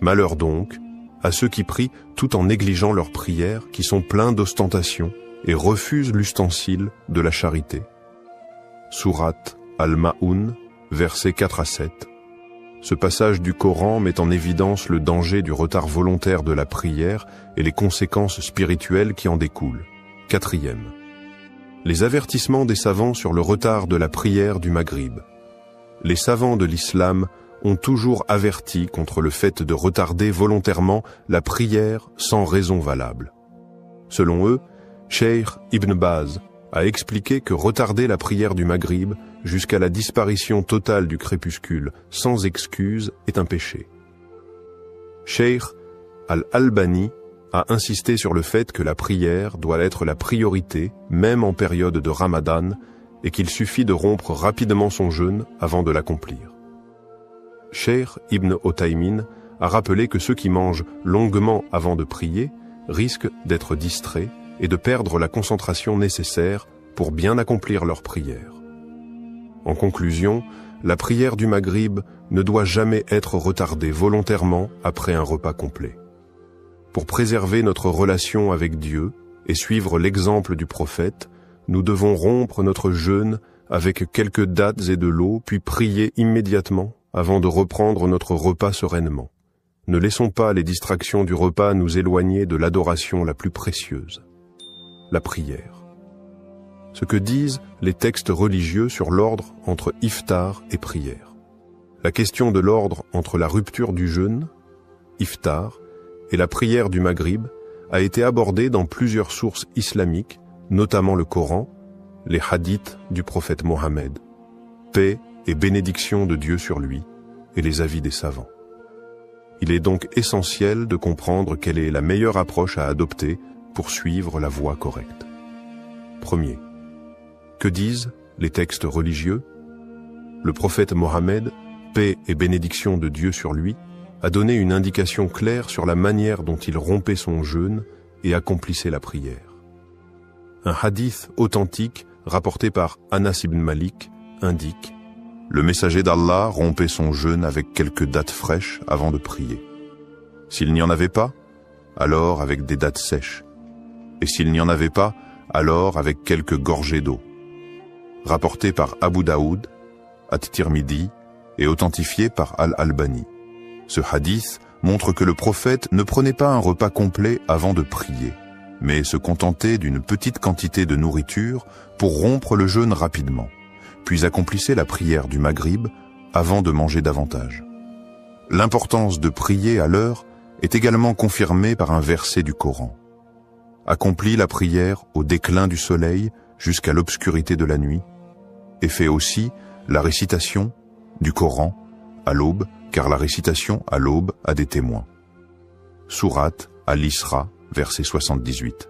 Malheur donc à ceux qui prient tout en négligeant leurs prières, qui sont pleins d'ostentation et refusent l'ustensile de la charité. Sourate Al-Ma'un, versets 4 à 7. Ce passage du Coran met en évidence le danger du retard volontaire de la prière et les conséquences spirituelles qui en découlent. Quatrième. Les avertissements des savants sur le retard de la prière du Maghrib. Les savants de l'islam ont toujours averti contre le fait de retarder volontairement la prière sans raison valable. Selon eux, Cheikh Ibn Baz a expliqué que retarder la prière du Maghrib jusqu'à la disparition totale du crépuscule sans excuse est un péché. Cheikh Al-Albani a insisté sur le fait que la prière doit être la priorité, même en période de Ramadan, et qu'il suffit de rompre rapidement son jeûne avant de l'accomplir. Cheikh Ibn Othaymin a rappelé que ceux qui mangent longuement avant de prier risquent d'être distraits et de perdre la concentration nécessaire pour bien accomplir leur prière. En conclusion, la prière du Maghrib ne doit jamais être retardée volontairement après un repas complet. Pour préserver notre relation avec Dieu et suivre l'exemple du prophète, nous devons rompre notre jeûne avec quelques dattes et de l'eau, puis prier immédiatement avant de reprendre notre repas sereinement. Ne laissons pas les distractions du repas nous éloigner de l'adoration la plus précieuse, la prière. Ce que disent les textes religieux sur l'ordre entre iftar et prière. La question de l'ordre entre la rupture du jeûne, iftar, et la prière du Maghrib a été abordée dans plusieurs sources islamiques, notamment le Coran, les hadiths du prophète Mohammed, paix et bénédiction de Dieu sur lui, et les avis des savants. Il est donc essentiel de comprendre quelle est la meilleure approche à adopter pour suivre la voie correcte. Premier. Que disent les textes religieux? Le prophète Mohammed, paix et bénédiction de Dieu sur lui, a donné une indication claire sur la manière dont il rompait son jeûne et accomplissait la prière. Un hadith authentique rapporté par Anas ibn Malik indique: le messager d'Allah rompait son jeûne avec quelques dattes fraîches avant de prier. S'il n'y en avait pas, alors avec des dattes sèches. Et s'il n'y en avait pas, alors avec quelques gorgées d'eau. Rapporté par Abu Daoud, At-Tirmidhi et authentifié par Al-Albani. Ce hadith montre que le prophète ne prenait pas un repas complet avant de prier, mais se contentait d'une petite quantité de nourriture pour rompre le jeûne rapidement, puis accomplissait la prière du Maghrib avant de manger davantage. L'importance de prier à l'heure est également confirmée par un verset du Coran. Accomplis la prière au déclin du soleil jusqu'à l'obscurité de la nuit, et fais aussi la récitation du Coran à l'aube, car la récitation à l'aube a des témoins. Sourate Al-Isra, verset 78.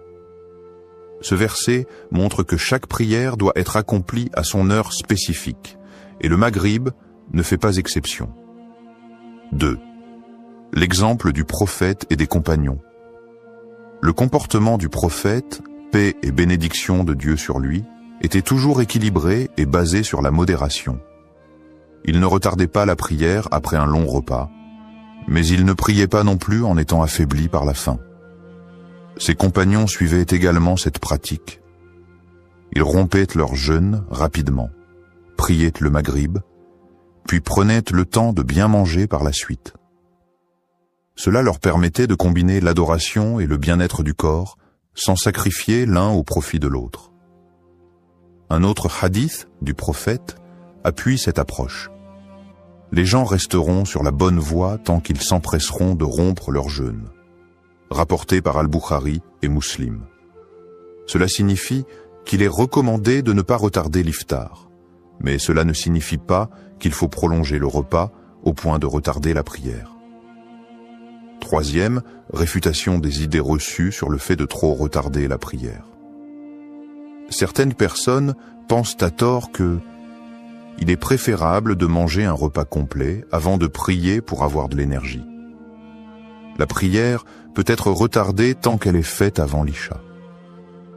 Ce verset montre que chaque prière doit être accomplie à son heure spécifique, et le Maghrib ne fait pas exception. 2. L'exemple du prophète et des compagnons. Le comportement du prophète, paix et bénédiction de Dieu sur lui, était toujours équilibré et basé sur la modération. Il ne retardait pas la prière après un long repas, mais il ne priait pas non plus en étant affaibli par la faim. Ses compagnons suivaient également cette pratique. Ils rompaient leur jeûne rapidement, priaient le Maghrib, puis prenaient le temps de bien manger par la suite. Cela leur permettait de combiner l'adoration et le bien-être du corps, sans sacrifier l'un au profit de l'autre. Un autre hadith du prophète appuie cette approche. Les gens resteront sur la bonne voie tant qu'ils s'empresseront de rompre leur jeûne. rapporté par Al-Bukhari et Muslim. Cela signifie qu'il est recommandé de ne pas retarder l'iftar, mais cela ne signifie pas qu'il faut prolonger le repas au point de retarder la prière. Troisième, réfutation des idées reçues sur le fait de trop retarder la prière. Certaines personnes pensent à tort que il est préférable de manger un repas complet avant de prier pour avoir de l'énergie. La prière peut être retardée tant qu'elle est faite avant l'Isha.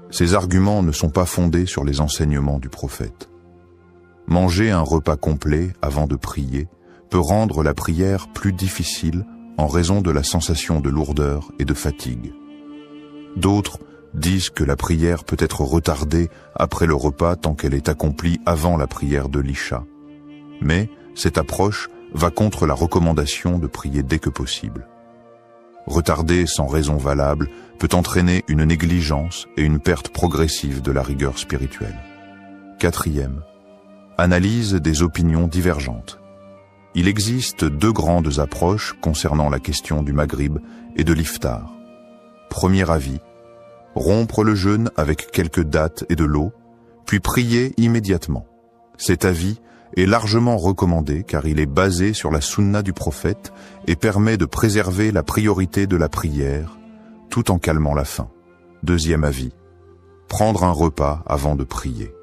Ces arguments ne sont pas fondés sur les enseignements du prophète. Manger un repas complet avant de prier peut rendre la prière plus difficile en raison de la sensation de lourdeur et de fatigue. D'autres disent que la prière peut être retardée après le repas tant qu'elle est accomplie avant la prière de l'Isha. Mais cette approche va contre la recommandation de prier dès que possible. Retarder sans raison valable peut entraîner une négligence et une perte progressive de la rigueur spirituelle. Quatrième, analyse des opinions divergentes. Il existe deux grandes approches concernant la question du Maghrib et de l'iftar. Premier avis, rompre le jeûne avec quelques dattes et de l'eau, puis prier immédiatement. Cet avis est largement recommandé car il est basé sur la sunna du prophète et permet de préserver la priorité de la prière tout en calmant la faim. Deuxième avis, prendre un repas avant de prier.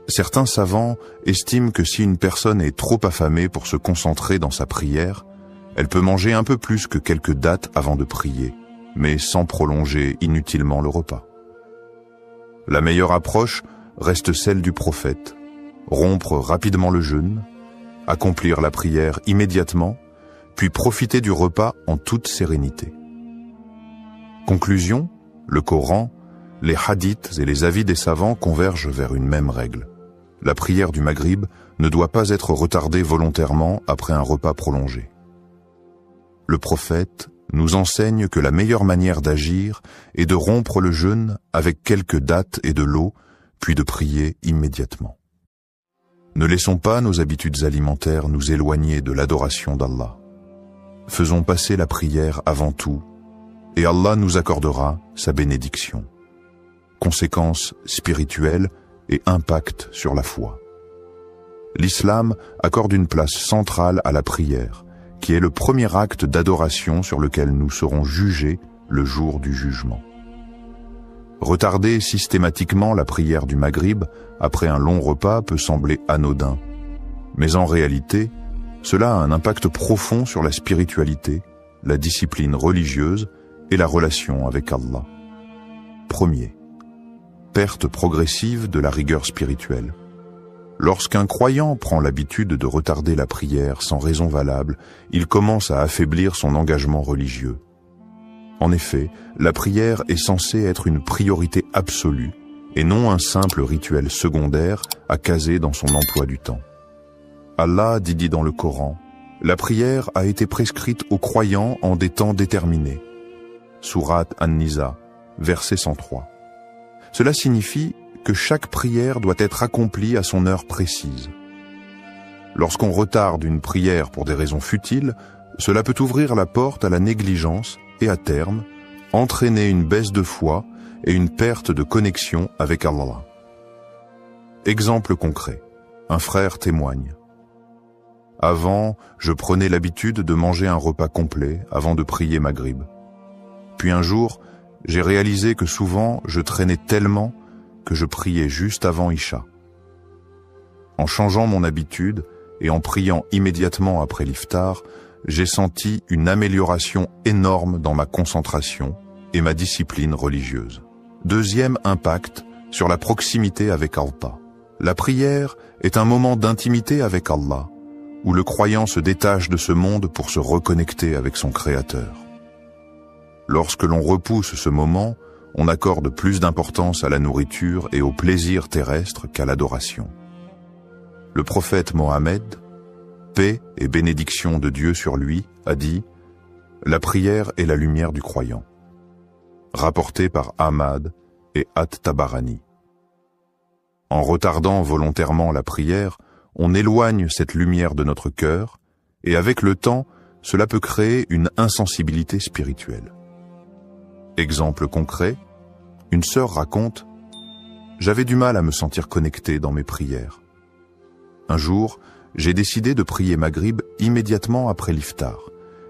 Certains savants estiment que si une personne est trop affamée pour se concentrer dans sa prière, elle peut manger un peu plus que quelques dattes avant de prier, mais sans prolonger inutilement le repas. La meilleure approche reste celle du prophète, rompre rapidement le jeûne, accomplir la prière immédiatement, puis profiter du repas en toute sérénité. Conclusion, le Coran, les hadiths et les avis des savants convergent vers une même règle. La prière du Maghrib ne doit pas être retardée volontairement après un repas prolongé. Le prophète nous enseigne que la meilleure manière d'agir est de rompre le jeûne avec quelques dattes et de l'eau, puis de prier immédiatement. Ne laissons pas nos habitudes alimentaires nous éloigner de l'adoration d'Allah. Faisons passer la prière avant tout, et Allah nous accordera sa bénédiction. Conséquences spirituelles et impact sur la foi. L'islam accorde une place centrale à la prière, qui est le premier acte d'adoration sur lequel nous serons jugés le jour du jugement. Retarder systématiquement la prière du Maghrib après un long repas peut sembler anodin, mais en réalité, cela a un impact profond sur la spiritualité, la discipline religieuse et la relation avec Allah. Premier, perte progressive de la rigueur spirituelle. Lorsqu'un croyant prend l'habitude de retarder la prière sans raison valable, il commence à affaiblir son engagement religieux. En effet, la prière est censée être une priorité absolue et non un simple rituel secondaire à caser dans son emploi du temps. Allah dit dans le Coran, « La prière a été prescrite aux croyants en des temps déterminés. » Sourate An-Nisa, verset 103. Cela signifie que chaque prière doit être accomplie à son heure précise. Lorsqu'on retarde une prière pour des raisons futiles, cela peut ouvrir la porte à la négligence et à terme, entraîner une baisse de foi et une perte de connexion avec Allah. Exemple concret, un frère témoigne. Avant, je prenais l'habitude de manger un repas complet avant de prier Maghrib. Puis un jour, j'ai réalisé que souvent je traînais tellement que je priais juste avant Isha. En changeant mon habitude et en priant immédiatement après l'iftar, j'ai senti une amélioration énorme dans ma concentration et ma discipline religieuse. Deuxième impact sur la proximité avec Allah. La prière est un moment d'intimité avec Allah, où le croyant se détache de ce monde pour se reconnecter avec son Créateur. Lorsque l'on repousse ce moment, on accorde plus d'importance à la nourriture et au plaisir terrestre qu'à l'adoration. Le prophète Mohammed, paix et bénédiction de Dieu sur lui, a dit « La prière est la lumière du croyant », rapporté par Ahmad et At-Tabarani. En retardant volontairement la prière, on éloigne cette lumière de notre cœur, et avec le temps, cela peut créer une insensibilité spirituelle. Exemple concret, une sœur raconte « J'avais du mal à me sentir connecté dans mes prières. Un jour, j'ai décidé de prier Maghrib immédiatement après l'iftar,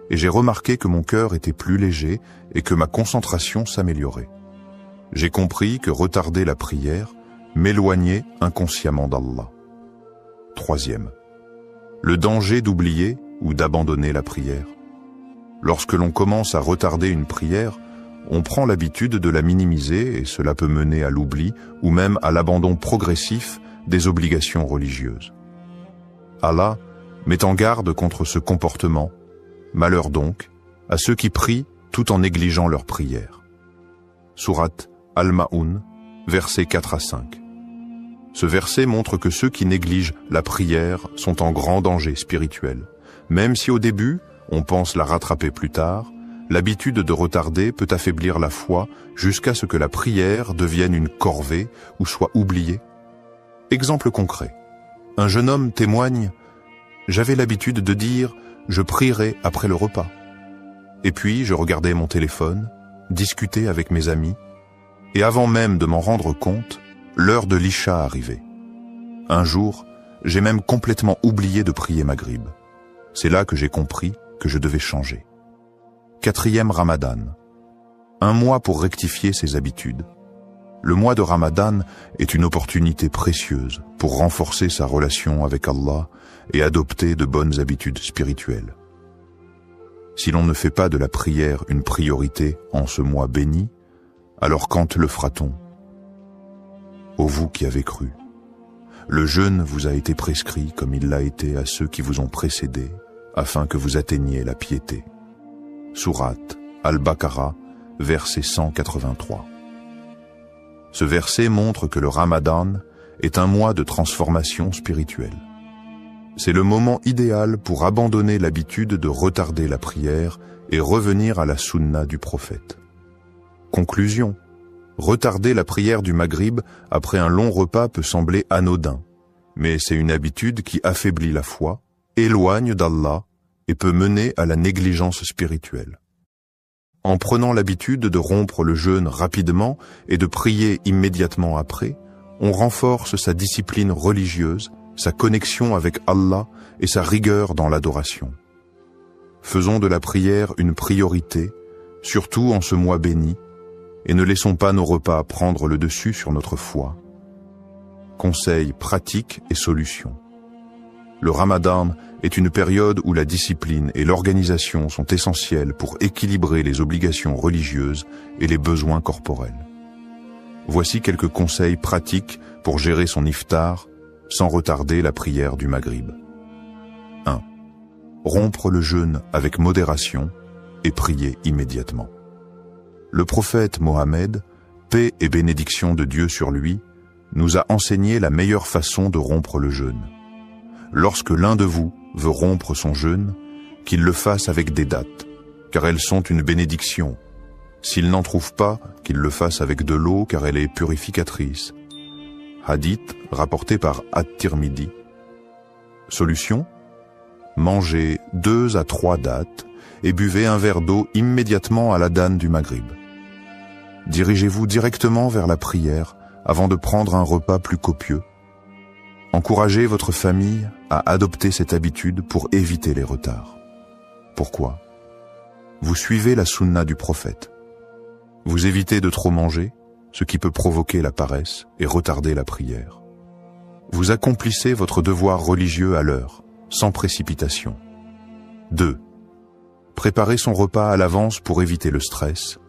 et j'ai remarqué que mon cœur était plus léger et que ma concentration s'améliorait. J'ai compris que retarder la prière m'éloignait inconsciemment d'Allah. » Troisième, le danger d'oublier ou d'abandonner la prière. Lorsque l'on commence à retarder une prière, on prend l'habitude de la minimiser et cela peut mener à l'oubli ou même à l'abandon progressif des obligations religieuses. Allah met en garde contre ce comportement. Malheur donc à ceux qui prient tout en négligeant leur prière. Sourate Al-Ma'un, versets 4 à 5. Ce verset montre que ceux qui négligent la prière sont en grand danger spirituel. Même si au début, on pense la rattraper plus tard, l'habitude de retarder peut affaiblir la foi jusqu'à ce que la prière devienne une corvée ou soit oubliée. Exemple concret. Un jeune homme témoigne « J'avais l'habitude de dire « je prierai après le repas ». Et puis je regardais mon téléphone, discutais avec mes amis, et avant même de m'en rendre compte, l'heure de l'Isha arrivait. Un jour, j'ai même complètement oublié de prier Maghrib. C'est là que j'ai compris que je devais changer. Quatrième Ramadan. Un mois pour rectifier ses habitudes. Le mois de Ramadan est une opportunité précieuse pour renforcer sa relation avec Allah et adopter de bonnes habitudes spirituelles. Si l'on ne fait pas de la prière une priorité en ce mois béni, alors quand le fera-t-on ? Ô vous qui avez cru, le jeûne vous a été prescrit comme il l'a été à ceux qui vous ont précédés, afin que vous atteigniez la piété. Sourate Al-Baqarah, verset 183. Ce verset montre que le Ramadan est un mois de transformation spirituelle. C'est le moment idéal pour abandonner l'habitude de retarder la prière et revenir à la sunna du prophète. Conclusion. Retarder la prière du Maghrib après un long repas peut sembler anodin, mais c'est une habitude qui affaiblit la foi, éloigne d'Allah et peut mener à la négligence spirituelle. En prenant l'habitude de rompre le jeûne rapidement et de prier immédiatement après, on renforce sa discipline religieuse, sa connexion avec Allah et sa rigueur dans l'adoration. Faisons de la prière une priorité, surtout en ce mois béni, et ne laissons pas nos repas prendre le dessus sur notre foi. Conseils pratiques et solutions. Le Ramadan est une période où la discipline et l'organisation sont essentielles pour équilibrer les obligations religieuses et les besoins corporels. Voici quelques conseils pratiques pour gérer son iftar sans retarder la prière du Maghrib. 1. Rompre le jeûne avec modération et prier immédiatement. Le prophète Mohammed, paix et bénédiction de Dieu sur lui, nous a enseigné la meilleure façon de rompre le jeûne. Lorsque l'un de vous veut rompre son jeûne, qu'il le fasse avec des dattes, car elles sont une bénédiction. S'il n'en trouve pas, qu'il le fasse avec de l'eau, car elle est purificatrice. Hadith rapporté par At-Tirmidhi. Solution : mangez 2 à 3 dattes et buvez un verre d'eau immédiatement à l'adhan du Maghrib. Dirigez-vous directement vers la prière avant de prendre un repas plus copieux. Encouragez votre famille à adopter cette habitude pour éviter les retards. Pourquoi ? Vous suivez la sunna du prophète. Vous évitez de trop manger, ce qui peut provoquer la paresse et retarder la prière. Vous accomplissez votre devoir religieux à l'heure, sans précipitation. 2. Préparer son repas à l'avance pour éviter le stress.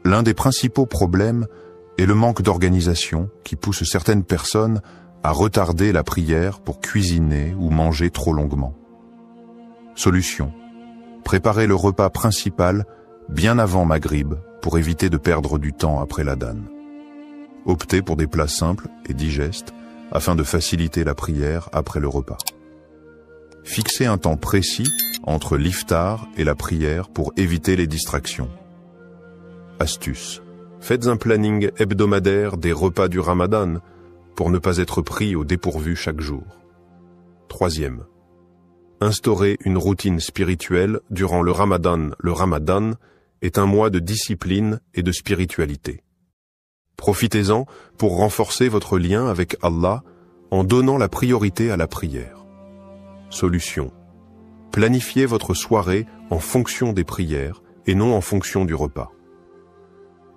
L'un des principaux problèmes est le manque d'organisation qui pousse certaines personnes à retarder la prière pour cuisiner ou manger trop longuement. Solution : préparer le repas principal bien avant Maghrib pour éviter de perdre du temps après l'adhan. Optez pour des plats simples et digestes afin de faciliter la prière après le repas. Fixez un temps précis entre l'iftar et la prière pour éviter les distractions. Astuce. Faites un planning hebdomadaire des repas du Ramadan pour ne pas être pris au dépourvu chaque jour. 3e. Instaurez une routine spirituelle durant le Ramadan est un mois de discipline et de spiritualité. Profitez-en pour renforcer votre lien avec Allah en donnant la priorité à la prière. Solution. Planifiez votre soirée en fonction des prières et non en fonction du repas.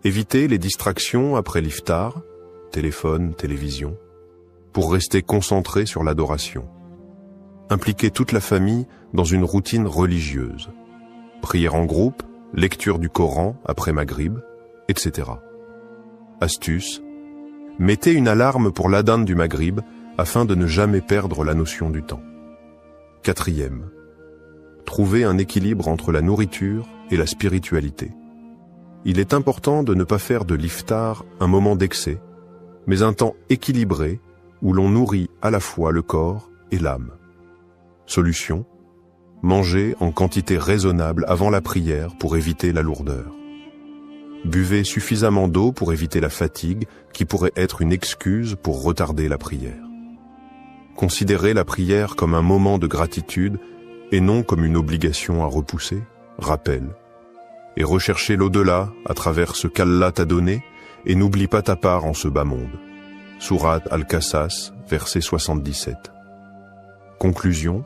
Évitez les distractions après l'iftar, téléphone, télévision, pour rester concentré sur l'adoration. Impliquez toute la famille dans une routine religieuse. Prière en groupe, lecture du Coran après Maghrib, etc. Astuce. Mettez une alarme pour l'adhan du Maghrib afin de ne jamais perdre la notion du temps. 4e. Trouvez un équilibre entre la nourriture et la spiritualité. Il est important de ne pas faire de l'iftar un moment d'excès, mais un temps équilibré où l'on nourrit à la fois le corps et l'âme. Solution. Mangez en quantité raisonnable avant la prière pour éviter la lourdeur. Buvez suffisamment d'eau pour éviter la fatigue qui pourrait être une excuse pour retarder la prière. Considérez la prière comme un moment de gratitude et non comme une obligation à repousser, rappel. Et recherchez l'au-delà à travers ce qu'Allah t'a donné et n'oublie pas ta part en ce bas monde. Sourate Al-Qasas, verset 77. Conclusion.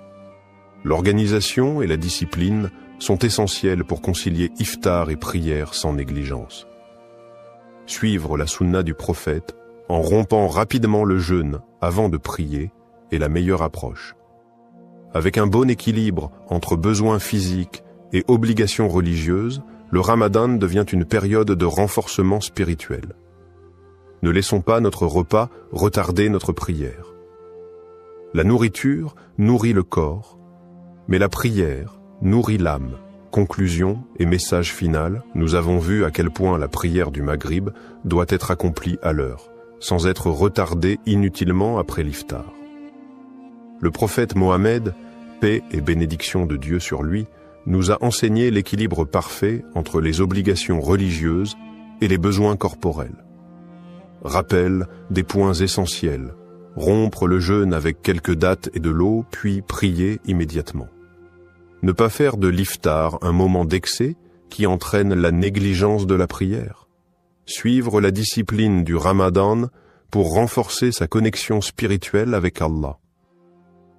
L'organisation et la discipline sont essentielles pour concilier iftar et prière sans négligence. Suivre la sunna du prophète en rompant rapidement le jeûne avant de prier est la meilleure approche. Avec un bon équilibre entre besoins physiques et obligations religieuses, le Ramadan devient une période de renforcement spirituel. Ne laissons pas notre repas retarder notre prière. La nourriture nourrit le corps, mais la prière nourrit l'âme. Conclusion et message final, nous avons vu à quel point la prière du Maghrib doit être accomplie à l'heure, sans être retardée inutilement après l'iftar. Le prophète Mohammed, paix et bénédiction de Dieu sur lui, nous a enseigné l'équilibre parfait entre les obligations religieuses et les besoins corporels. Rappel des points essentiels, rompre le jeûne avec quelques dattes et de l'eau, puis prier immédiatement. Ne pas faire de l'iftar un moment d'excès qui entraîne la négligence de la prière. Suivre la discipline du Ramadan pour renforcer sa connexion spirituelle avec Allah.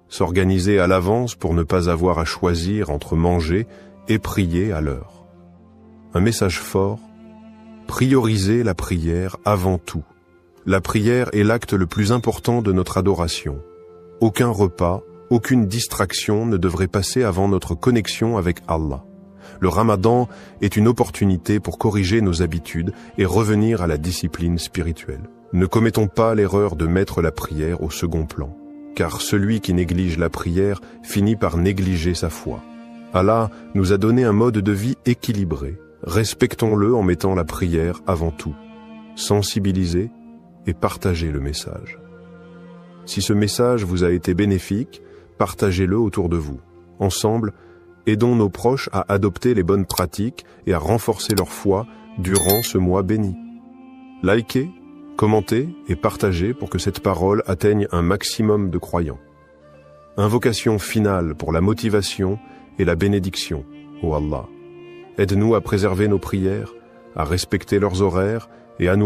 S'organiser à l'avance pour ne pas avoir à choisir entre manger et prier à l'heure. Un message fort, priorisez la prière avant tout. La prière est l'acte le plus important de notre adoration. Aucun repas, aucune distraction ne devrait passer avant notre connexion avec Allah. Le Ramadan est une opportunité pour corriger nos habitudes et revenir à la discipline spirituelle. Ne commettons pas l'erreur de mettre la prière au second plan, car celui qui néglige la prière finit par négliger sa foi. Allah nous a donné un mode de vie équilibré. Respectons-le en mettant la prière avant tout. Sensibilisez et partagez le message. Si ce message vous a été bénéfique, partagez-le autour de vous. Ensemble, aidons nos proches à adopter les bonnes pratiques et à renforcer leur foi durant ce mois béni. Likez, commentez et partagez pour que cette parole atteigne un maximum de croyants. Invocation finale pour la motivation et la bénédiction, ô Allah. Aide-nous à préserver nos prières, à respecter leurs horaires et à nous